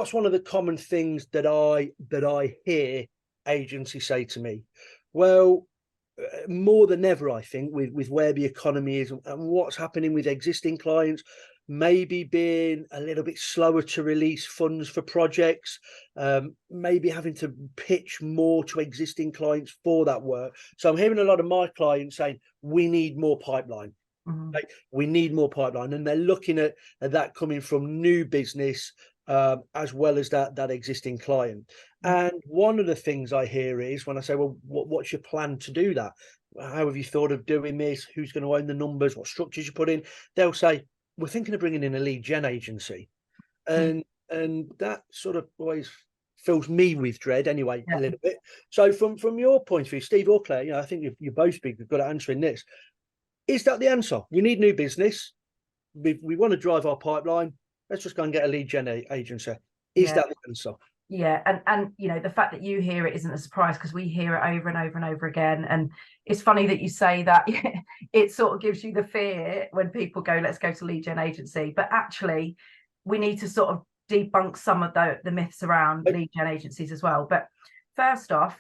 what's one of the common things that I hear agencies say to me? Well, more than ever, I think, with where the economy is and what's happening with existing clients, maybe being a little bit slower to release funds for projects, maybe having to pitch more to existing clients for that work. So I'm hearing a lot of my clients saying, we need more pipeline. Like, we need more pipeline, and they're looking at that coming from new business as well as that existing client. And one of the things I hear is when I say, well, what's your plan to do that? How have you thought of doing this? Who's going to own the numbers? What structures you put in? They'll say, we're thinking of bringing in a lead gen agency. And that sort of always fills me with dread anyway, a little bit. So from your point of view, Steve or Claire, I think you both be good at answering this. Is that the answer? We need new business. We want to drive our pipeline. Let's just go and get a lead gen agency. Is that the answer? Yeah, and the fact that you hear it isn't a surprise, because we hear it over and over and over again. And it's funny that you say that. It sort of gives you the fear when people go, let's go to lead gen agency. But actually, we need to sort of debunk some of the myths around lead gen agencies as well. But first off,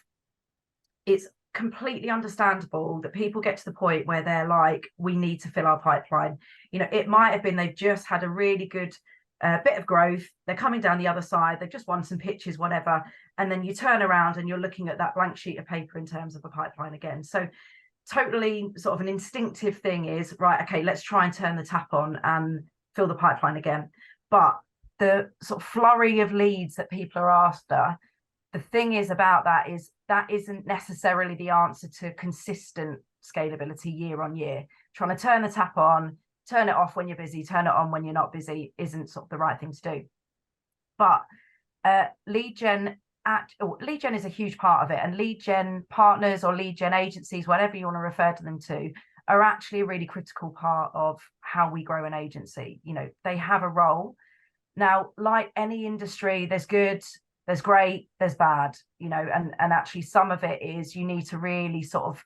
it's completely understandable that people get to the point where they're like, we need to fill our pipeline. It might have been they've just had a really good bit of growth, they're coming down the other side, they've just won some pitches, whatever, and then you turn around and you're looking at that blank sheet of paper in terms of a pipeline again. So totally sort of an instinctive thing is, right, okay, let's try and turn the tap on and fill the pipeline again. But the sort of flurry of leads that people are after, the thing is about that is that isn't necessarily the answer to consistent scalability year on year. Trying to turn the tap on, turn it off when you're busy, turn it on when you're not busy isn't sort of the right thing to do. But lead gen is a huge part of it, and lead gen partners or lead gen agencies, whatever you want to refer to them to, are actually a really critical part of how we grow an agency. They have a role. Now, like any industry, there's good, there's great, there's bad, and actually some of it is you need to really sort of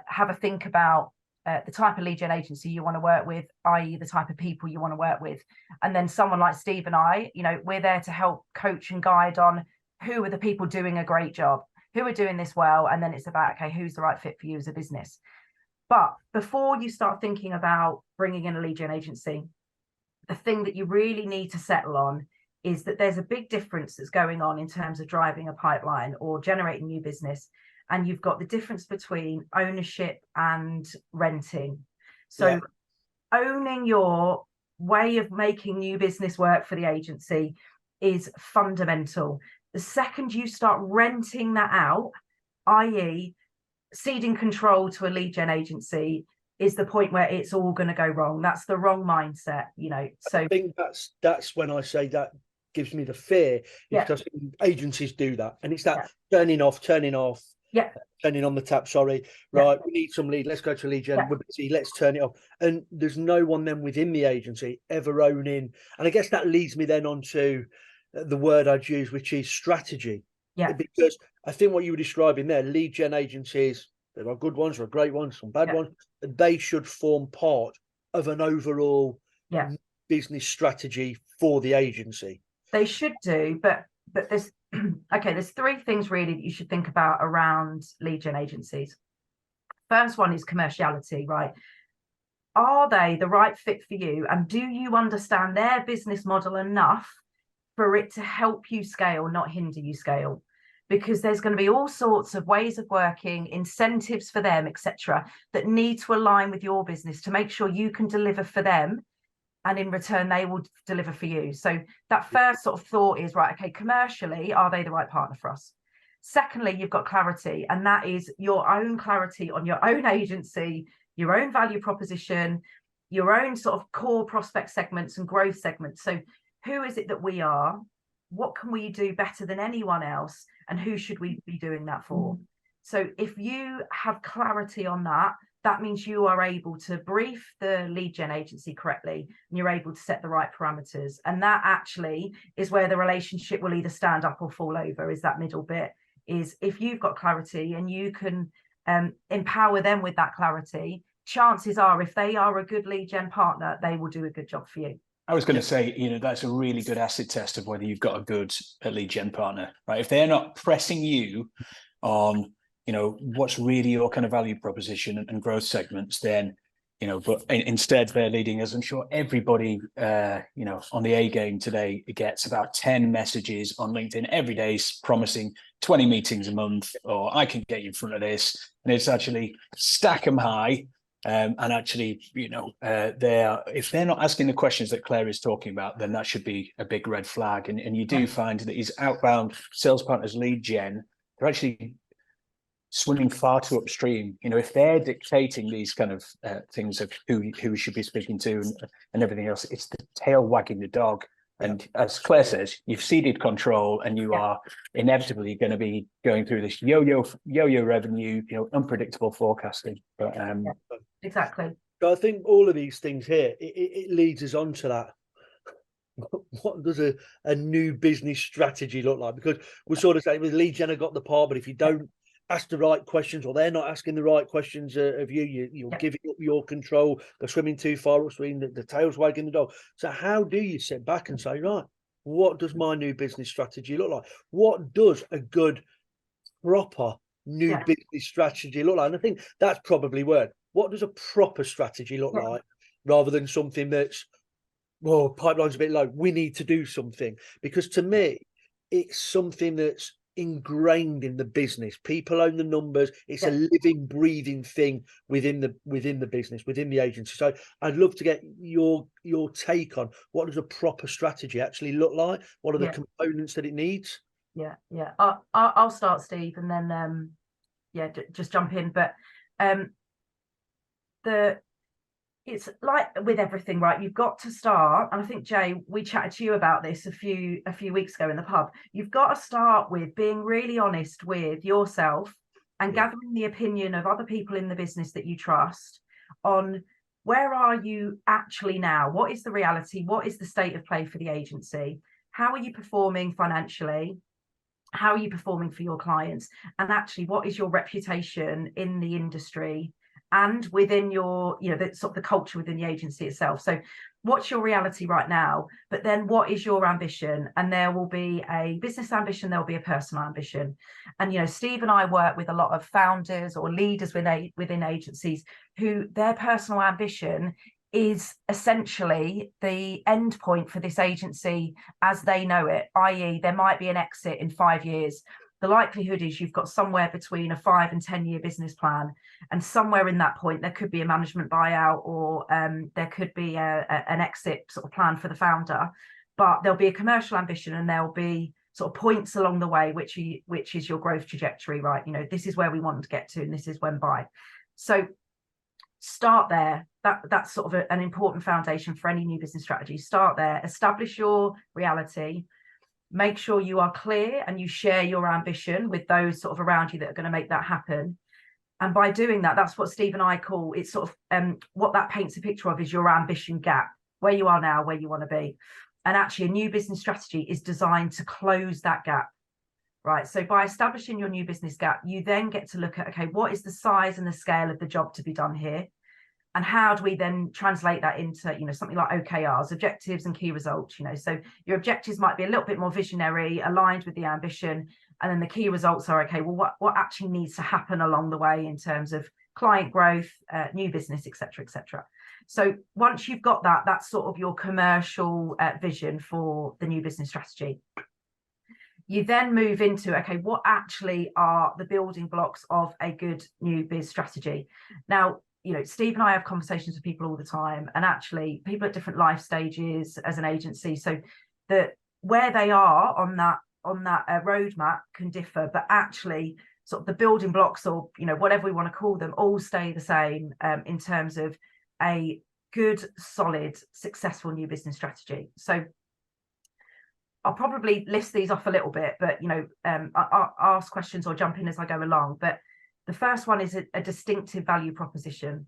have a think about the type of lead gen agency you want to work with, i.e. the type of people you want to work with. And then someone like Steve and I, we're there to help coach and guide on who are the people doing a great job, who are doing this well. And then it's about, okay, who's the right fit for you as a business. But before you start thinking about bringing in a lead gen agency, the thing that you really need to settle on is that there's a big difference that's going on in terms of driving a pipeline or generating new business. And you've got the difference between ownership and renting. So owning your way of making new business work for the agency is fundamental. The second you start renting that out, i.e. ceding control to a lead gen agency, is the point where it's all going to go wrong. That's the wrong mindset, So I think that's when I say that gives me the fear, because agencies do that, and it's that turning off, turning on the tap. Sorry, right? We need some lead. Let's go to lead gen. We're busy. Let's turn it off. And there's no one then within the agency ever owning. And I guess that leads me then on to the word I'd use, which is strategy. Because I think what you were describing there, lead gen agencies, there are good ones, there are great ones, some bad ones. They should form part of an overall business strategy for the agency. They should do, but there's there's three things really that you should think about around lead gen agencies. First one is commerciality, right? Are they the right fit for you? And do you understand their business model enough for it to help you scale, not hinder you scale? Because there's going to be all sorts of ways of working, incentives for them, etc., that need to align with your business to make sure you can deliver for them, and in return they will deliver for you. So that first sort of thought is, right, okay, commercially, are they the right partner for us? Secondly, you've got clarity, and that is your own clarity on your own agency, your own value proposition, your own sort of core prospect segments and growth segments. So who is it that we are? What can we do better than anyone else? And who should we be doing that for? So if you have clarity on that, that means you are able to brief the lead gen agency correctly, and you're able to set the right parameters. And that actually is where the relationship will either stand up or fall over, is that middle bit. Is if you've got clarity and you can empower them with that clarity, chances are if they are a good lead gen partner, they will do a good job for you. I was going to say, that's a really good acid test of whether you've got a good lead gen partner, right? If they're not pressing you on, what's really your kind of value proposition and growth segments, then, but instead they're leading, as I'm sure everybody, on the A game today gets about 10 messages on LinkedIn every day promising 20 meetings a month, or I can get you in front of this. And it's actually stack them high. And actually, if they're not asking the questions that Claire is talking about, then that should be a big red flag. And you do find that these outbound sales partners lead gen, they're actually swimming far too upstream. If they're dictating these kind of things of who we should be speaking to and everything else, it's the tail wagging the dog. And as Claire says, you've ceded control, and you are inevitably going to be going through this yo-yo revenue, unpredictable forecasting. But exactly. So I think all of these things here, it leads us on to that. What does a new business strategy look like? Because we're sort of saying with lead gen got the part, but if you don't ask the right questions, or they're not asking the right questions of you're giving up your control. They're swimming too far upstream. The tail's wagging the dog. So how do you sit back and say, right, what does my new business strategy look like? What does a good, proper new business strategy look like? And I think that's probably word. What does a proper strategy look like, rather than something that's, well, pipeline's a bit low, we need to do something? Because to me, it's something that's ingrained in the business. People own the numbers. It's a living, breathing thing within the business, within the agency. So I'd love to get your take on what does a proper strategy actually look like? What are the components that it needs? I'll start, Steve, and then just jump in. But it's like with everything, right? You've got to start, and I think, Jay, we chatted to you about this a few weeks ago in the pub. You've got to start with being really honest with yourself and gathering the opinion of other people in the business that you trust on where are you actually now? What is the reality? What is the state of play for the agency? How are you performing financially? How are you performing for your clients? And actually, what is your reputation in the industry and within your, the sort of the culture within the agency itself? So what's your reality right now? But then what is your ambition? And there will be a business ambition, there'll be a personal ambition. And, Steve and I work with a lot of founders or leaders within agencies who their personal ambition is essentially the end point for this agency as they know it, i.e. there might be an exit in 5 years. The likelihood is you've got somewhere between a 5 and 10 year business plan, and somewhere in that point there could be a management buyout, or there could be an exit sort of plan for the founder. But there'll be a commercial ambition, and there'll be sort of points along the way, which is your growth trajectory, right? This is where we want to get to, and this is when by. So start there. That's sort of an important foundation for any new business strategy. Start there, establish your reality. Make sure you are clear and you share your ambition with those sort of around you that are going to make that happen. And by doing that, that's what Steve and I call, it's sort of what that paints a picture of is your ambition gap, where you are now, where you want to be. And actually a new business strategy is designed to close that gap, right? So by establishing your new business gap, you then get to look at, okay, what is the size and the scale of the job to be done here? And how do we then translate that into, something like OKRs, objectives and key results? So your objectives might be a little bit more visionary, aligned with the ambition. And then the key results are, okay, well, what actually needs to happen along the way in terms of client growth, new business, et cetera, et cetera. So once you've got that, that's sort of your commercial vision for the new business strategy. You then move into, okay, what actually are the building blocks of a good new biz strategy? Now, Steve and I have conversations with people all the time, and actually people at different life stages as an agency. So where they are on that roadmap can differ, but actually sort of the building blocks, or, whatever we want to call them, all stay the same in terms of a good, solid, successful new business strategy. So I'll probably list these off a little bit, but, I'll ask questions or jump in as I go along. But the first one is a distinctive value proposition,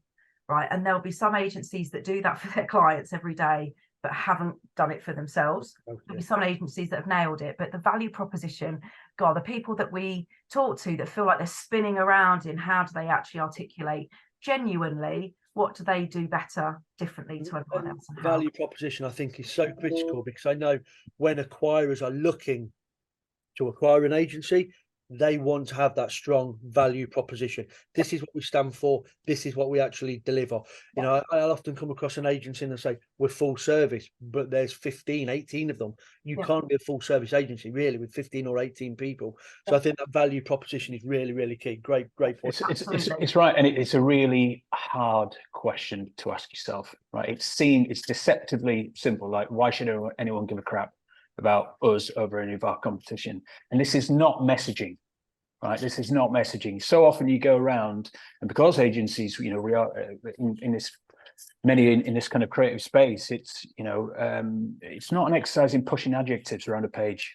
right? And there'll be some agencies that do that for their clients every day, but haven't done it for themselves. Okay. There'll be some agencies that have nailed it, but the value proposition, God, the people that we talk to that feel like they're spinning around in how do they actually articulate genuinely what do they do better differently to everyone else? And how? Value proposition, I think, is so critical, because I know when acquirers are looking to acquire an agency, they want to have that strong value proposition. This is what we stand for. This is what we actually deliver. You know, I'll often come across an agency and they say, we're full service, but there's 15, 18 of them. You can't be a full service agency really with 15 or 18 people. So I think that value proposition is really, really key. Great point. It's right. And it's a really hard question to ask yourself, right? It's deceptively simple. Like, why should anyone give a crap about us over any of our competition? And this is not messaging, right? This is not messaging. So often you go around, and because agencies, you know, we are in this in this kind of creative space, it's, you know, it's not an exercise in pushing adjectives around a page.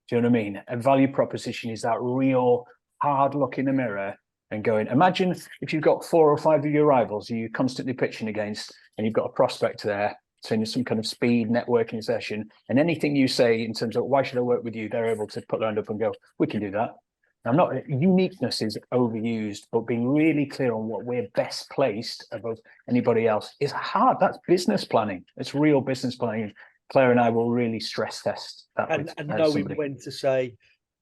Do you know what I mean? A value proposition is that real hard look in the mirror and going, imagine if you've got 4 or 5 of your rivals you're constantly pitching against, and you've got a prospect there, so in some kind of speed networking session, and anything you say in terms of why should I work with you, they're able to put their hand up and go, we can do that. Now, uniqueness is overused, but being really clear on what we're best placed above anybody else is hard. That's business planning. It's real business planning. Claire and I will really stress test that. And knowing when to say,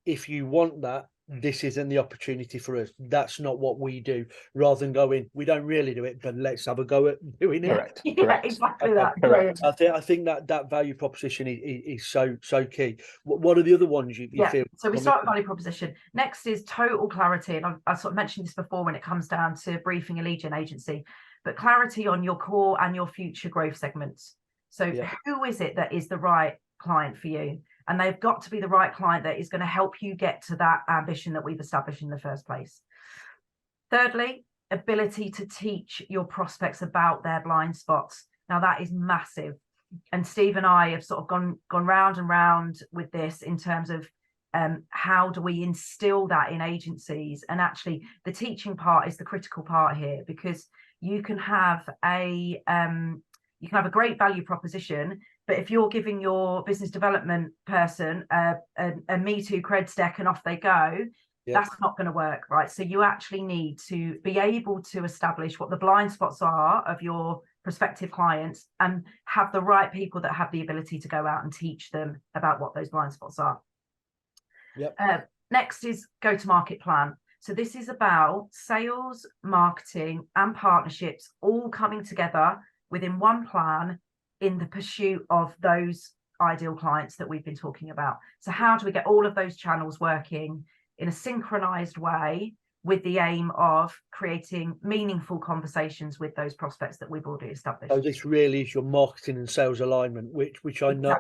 if you want that, this isn't the opportunity for us. That's not what we do. Rather than going, we don't really do it, but let's have a go at doing it. Correct. Yeah, exactly that. Correct. I think that value proposition is so key. What are the other ones you feel? So we start with value proposition. Next is total clarity, and I sort of mentioned this before when it comes down to briefing a lead gen agency, but clarity on your core and your future growth segments. So who is it that is the right client for you? And they've got to be the right client that is going to help you get to that ambition that we've established in the first place. Thirdly, ability to teach your prospects about their blind spots. Now that is massive. And Steve and I have sort of gone round and round with this in terms of how do we instill that in agencies? And actually the teaching part is the critical part here, because you can have a great value proposition, but if you're giving your business development person a Me Too creds deck and off they go, that's not going to work, right? So you actually need to be able to establish what the blind spots are of your prospective clients and have the right people that have the ability to go out and teach them about what those blind spots are. Next is go-to-market plan. So this is about sales, marketing, and partnerships all coming together within one plan in the pursuit of those ideal clients that we've been talking about. So how do we get all of those channels working in a synchronized way with the aim of creating meaningful conversations with those prospects that we've already established? So this really is your marketing and sales alignment, which I know,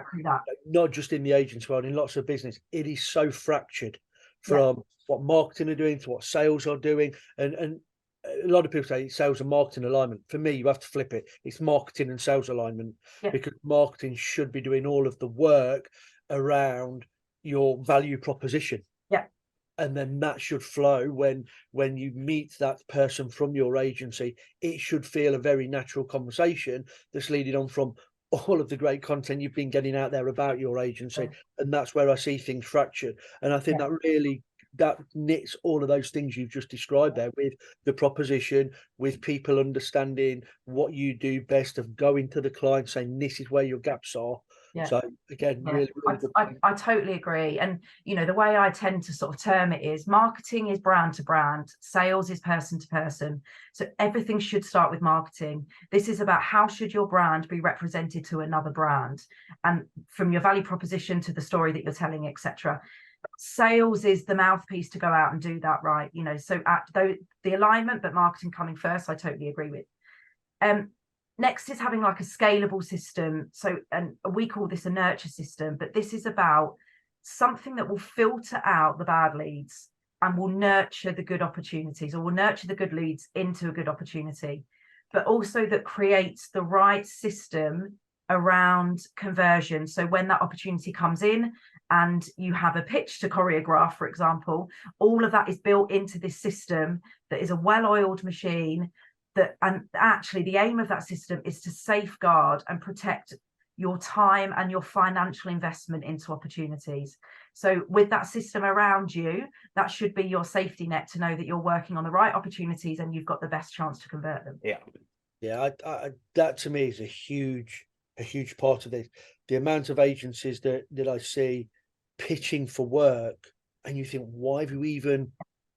not just in the agency world, in lots of business, it is so fractured from what marketing are doing to what sales are doing. And a lot of people say sales and marketing alignment. For me, you have to flip it. It's marketing and sales alignment, because marketing should be doing all of the work around your value proposition. And then that should flow when you meet that person from your agency. It should feel a very natural conversation that's leading on from all of the great content you've been getting out there about your agency. And that's where I see things fractured. And I think that knits all of those things you've just described there, with the proposition, with people understanding what you do best, of going to the client saying this is where your gaps are. So again, really good. I totally agree. And you know, the way I tend to sort of term it is marketing is brand to brand, sales is person to person. So everything should start with marketing. This is about how should your brand be represented to another brand, and from your value proposition to the story that you're telling, etc. Sales is the mouthpiece to go out and do that, right? You know, so the alignment, but marketing coming first, I totally agree with. Next is having like a scalable system. So, and we call this a nurture system, but this is about something that will filter out the bad leads and will nurture the good opportunities, or will nurture the good leads into a good opportunity, but also that creates the right system around conversion. So when that opportunity comes in and you have a pitch to choreograph, for example, all of that is built into this system that is a well-oiled machine. And actually the aim of that system is to safeguard and protect your time and your financial investment into opportunities. So with that system around you, that should be your safety net to know that you're working on the right opportunities and you've got the best chance to convert them. Yeah, that to me is a huge part of this. The amount of agencies that I see pitching for work, and you think, why have you even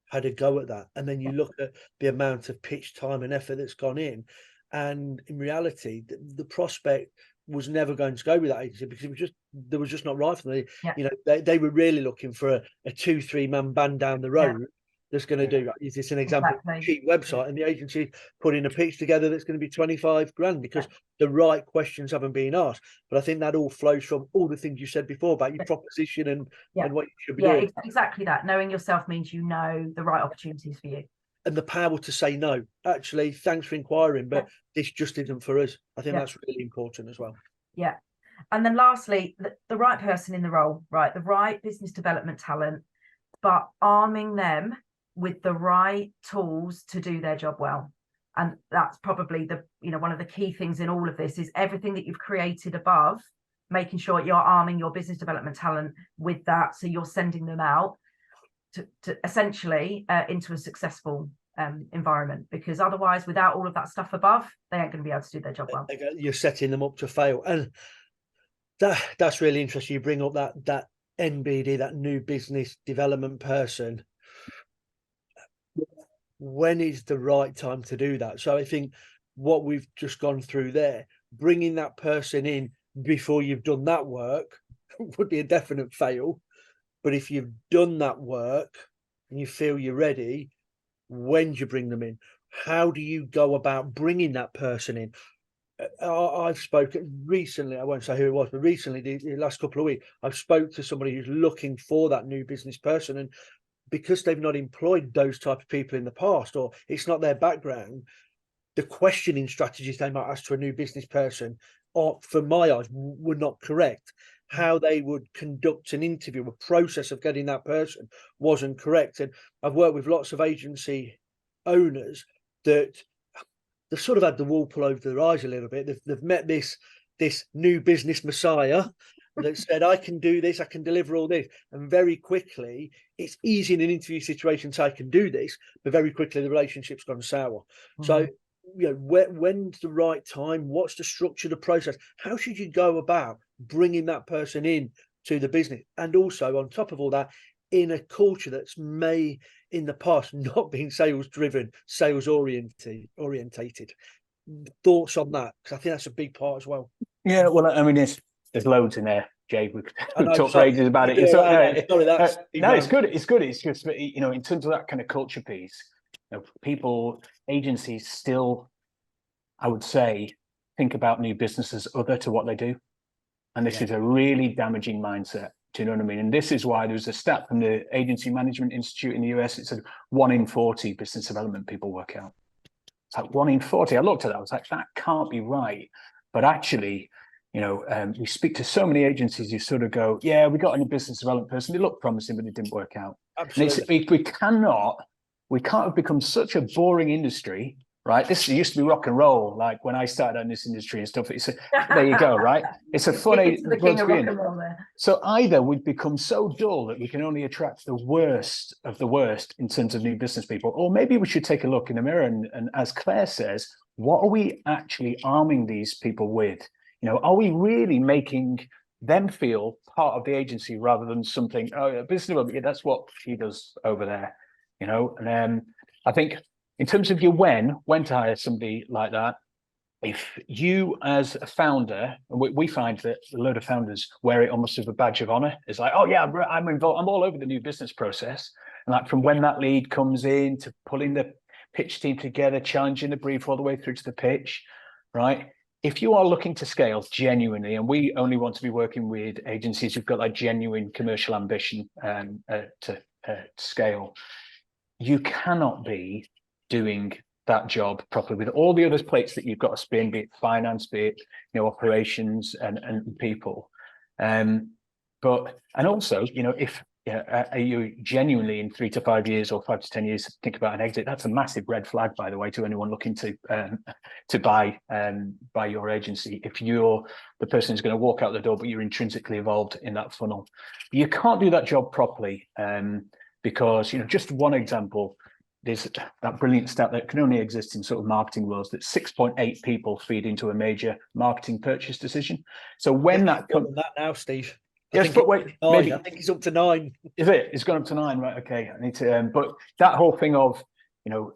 had a go at that? And then you look at the amount of pitch time and effort that's gone in, and in reality, the prospect was never going to go with that agency because it was just there was just not right for them. Yeah. You know, they were really looking for a 2-3 man band down the road that's going to do. Is this an example? Exactly. Cheap website, and the agency putting a pitch together that's going to be 25 grand because the right questions haven't been asked. But I think that all flows from all the things you said before about your proposition and what you should be doing. Exactly that. Knowing yourself means you know the right opportunities for you. And the power to say no. Actually, thanks for inquiring, but this just isn't for us. I think that's really important as well. Yeah. And then lastly, the right person in the role, right? The right business development talent, but arming them with the right tools to do their job well. And that's probably one of the key things in all of this is everything that you've created above, making sure you're arming your business development talent with that. So you're sending them out to essentially into a successful environment, because otherwise, without all of that stuff above, they ain't going to be able to do their job well. You're setting them up to fail. And that's really interesting. You bring up that NBD, that new business development person. When is the right time to do that? So I think what we've just gone through there, bringing that person in before you've done that work would be a definite fail. But if you've done that work and you feel you're ready, when do you bring them in? How do you go about bringing that person in? I've spoken recently, I won't say who it was, but recently, the last couple of weeks, I've spoke to somebody who's looking for that new business person. And because they've not employed those type of people in the past, or it's not their background, the questioning strategies they might ask to a new business person are, for my eyes, were not correct. How they would conduct an interview, a process of getting that person wasn't correct. And I've worked with lots of agency owners that they've sort of had the wool pull over their eyes a little bit. They've met this new business messiah that said, I can do this, I can deliver all this. And very quickly, it's easy in an interview situation to say I can do this, but very quickly the relationship's gone sour. So, when's the right time? What's the structure, the process? How should you go about bringing that person in to the business? And also, on top of all that, in a culture that's in the past not been sales driven, sales orientated. Thoughts on that? Because I think that's a big part as well. Yeah, well, I mean, there's loads in there, Jay. We've talked for ages about it. No, it's good. It's good. It's just, in terms of that kind of culture piece, agencies still, I would say, think about new businesses other to what they do. And this is a really damaging mindset. Do you know what I mean? And this is why there's a stat from the Agency Management Institute in the US. It said 1 in 40 business development people work out. It's like 1 in 40. I looked at that. I was like, that can't be right. But actually, we speak to so many agencies who sort of go, yeah, we got a new business development person. They look promising, but it didn't work out. Absolutely. And we can't have become such a boring industry, right? This used to be rock and roll, like when I started in this industry and stuff. There you go, right? It's a funny. So either we've become so dull that we can only attract the worst of the worst in terms of new business people, or maybe we should take a look in the mirror and as Claire says, what are we actually arming these people with? Are we really making them feel part of the agency rather than something, business development, that's what he does over there, And I think in terms of your when to hire somebody like that, if you as a founder, we find that a load of founders wear it almost as a badge of honor. It's like, oh yeah, I'm involved. I'm all over the new business process. And like from when that lead comes in to pulling the pitch team together, challenging the brief all the way through to the pitch, right? If you are looking to scale genuinely, and we only want to be working with agencies who've got that genuine commercial ambition to scale, you cannot be doing that job properly with all the other plates that you've got to spin, be it finance, be it operations and people. And also, if are you genuinely in 3 to 5 years or 5 to 10 years think about an exit? That's a massive red flag, by the way, to anyone looking to buy your agency. If you're the person who's going to walk out the door, but you're intrinsically involved in that funnel, you can't do that job properly because just one example. there's that brilliant stat that can only exist in sort of marketing worlds, that 6.8 people feed into a major marketing purchase decision. So when that comes, that now, Steve. yes, but wait, maybe I think it's up to 9. Is it? It's gone up to 9, right? Okay, I need to. But that whole thing of,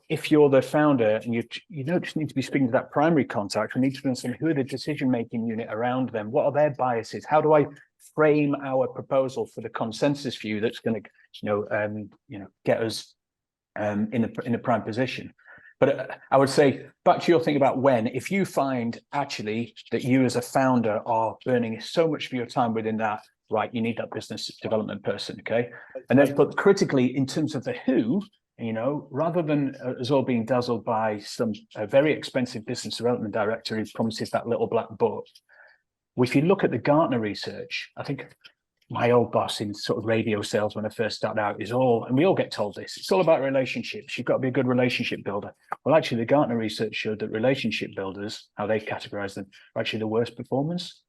if you're the founder and you don't just need to be speaking to that primary contact, we need to understand who are the decision-making unit around them. What are their biases? How do I frame our proposal for the consensus view that's going to, get us in a prime position? But I would say, back to your thing about when, if you find actually that you as a founder are burning so much of your time within that, right, you need that business development person, okay? And then, but critically, in terms of the who, rather than us all being dazzled by some very expensive business development director who promises that little black book, if you look at the Gartner research, I think my old boss in sort of radio sales when I first started out and we all get told this, it's all about relationships. You've got to be a good relationship builder. Well, actually, the Gartner research showed that relationship builders, how they categorize them, are actually the worst performers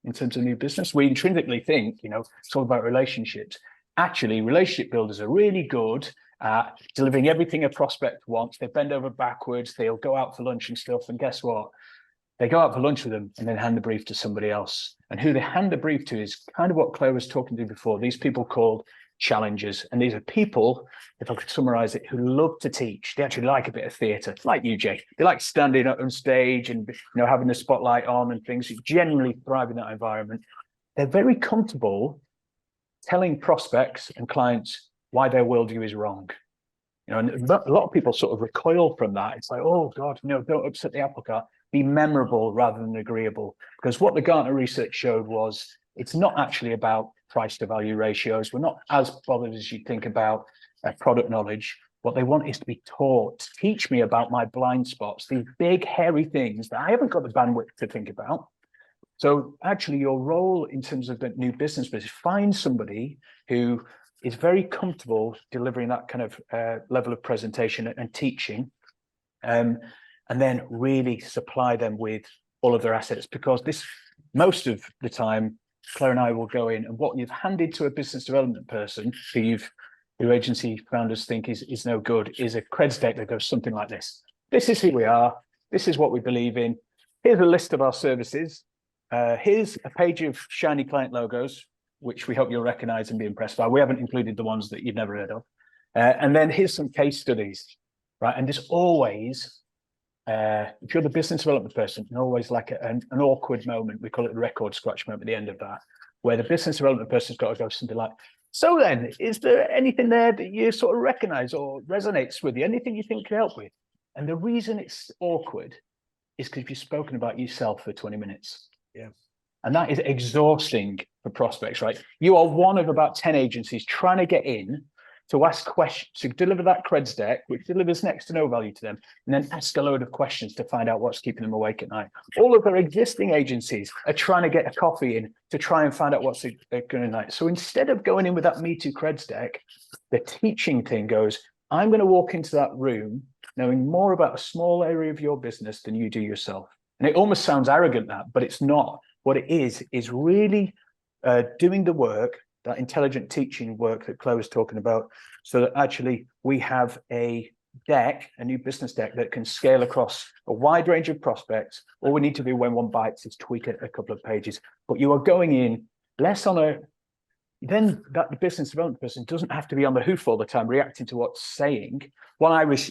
in terms of new business. We intrinsically think, it's all about relationships. Actually, relationship builders are really good at delivering everything a prospect wants. They bend over backwards, they'll go out for lunch and stuff. And guess what? They go out for lunch with them and then hand the brief to somebody else. And who they hand the brief to is kind of what Claire was talking to before. These people called challengers. And these are people, if I could summarize it, who love to teach. They actually like a bit of theatre, like you, Jay. They like standing up on stage and having the spotlight on and things. You generally thrive in that environment. They're very comfortable telling prospects and clients why their worldview is wrong. And a lot of people sort of recoil from that. It's like, oh God, don't upset the apple cart. Be memorable rather than agreeable. Because what the Gartner research showed was it's not actually about price to value ratios. We're not as bothered as you think about product knowledge. What they want is to be taught. Teach me about my blind spots, these big, hairy things that I haven't got the bandwidth to think about. So actually your role in terms of the new business is find somebody who is very comfortable delivering that kind of level of presentation and teaching, and then really supply them with all of their assets, because most of the time, Claire and I will go in and what you've handed to a business development person who agency founders think is no good is a creds deck that goes something like this. This is who we are. This is what we believe in. Here's a list of our services. Here's a page of shiny client logos, which we hope you'll recognize and be impressed by. We haven't included the ones that you've never heard of. And then here's some case studies, right? And there's always, if you're the business development person, and always like an awkward moment, we call it the record scratch moment at the end of that, where the business development person's got to go something like, so then, is there anything there that you sort of recognize or resonates with you? Anything you think can help with? And the reason it's awkward is because you've spoken about yourself for 20 minutes. Yeah. And that is exhausting for prospects, right? You are one of about 10 agencies trying to get in to ask questions, to deliver that creds deck, which delivers next to no value to them, and then ask a load of questions to find out what's keeping them awake at night. All of their existing agencies are trying to get a coffee in to try and find out what's going on. So instead of going in with that Me Too creds deck, the teaching thing goes, I'm going to walk into that room knowing more about a small area of your business than you do yourself. And it almost sounds arrogant, but it's not. What it is really doing the work, that intelligent teaching work that Chloe was talking about, so that actually we have a new business deck that can scale across a wide range of prospects. All we need to do when one bites is tweak it a couple of pages. But you are going in less on then that the business development person doesn't have to be on the hoof all the time, reacting to what's saying. One Irish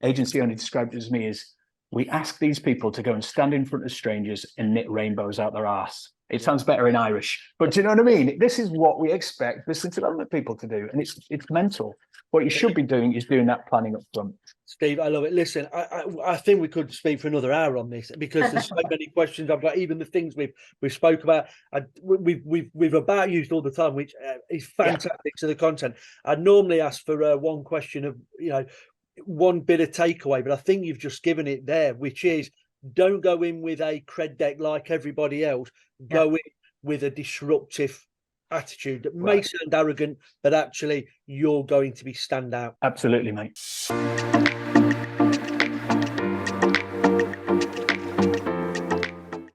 agency owner described it as me as, we ask these people to go and stand in front of strangers and knit rainbows out their arse. It sounds better in Irish, but do you know what I mean? This is what we expect business development people to do, and it's mental. What you should be doing is doing that planning up front. Steve, I love it. Listen, I think we could speak for another hour on this, because there's so many questions I've got. Even the things we've spoke about, we've about used all the time, which is fantastic to the content. I normally ask for one question of one bit of takeaway, but I think you've just given it there, which is, don't go in with a cred deck like everybody else. Go in with a disruptive attitude that may sound arrogant, but actually you're going to be stand out. Absolutely, mate.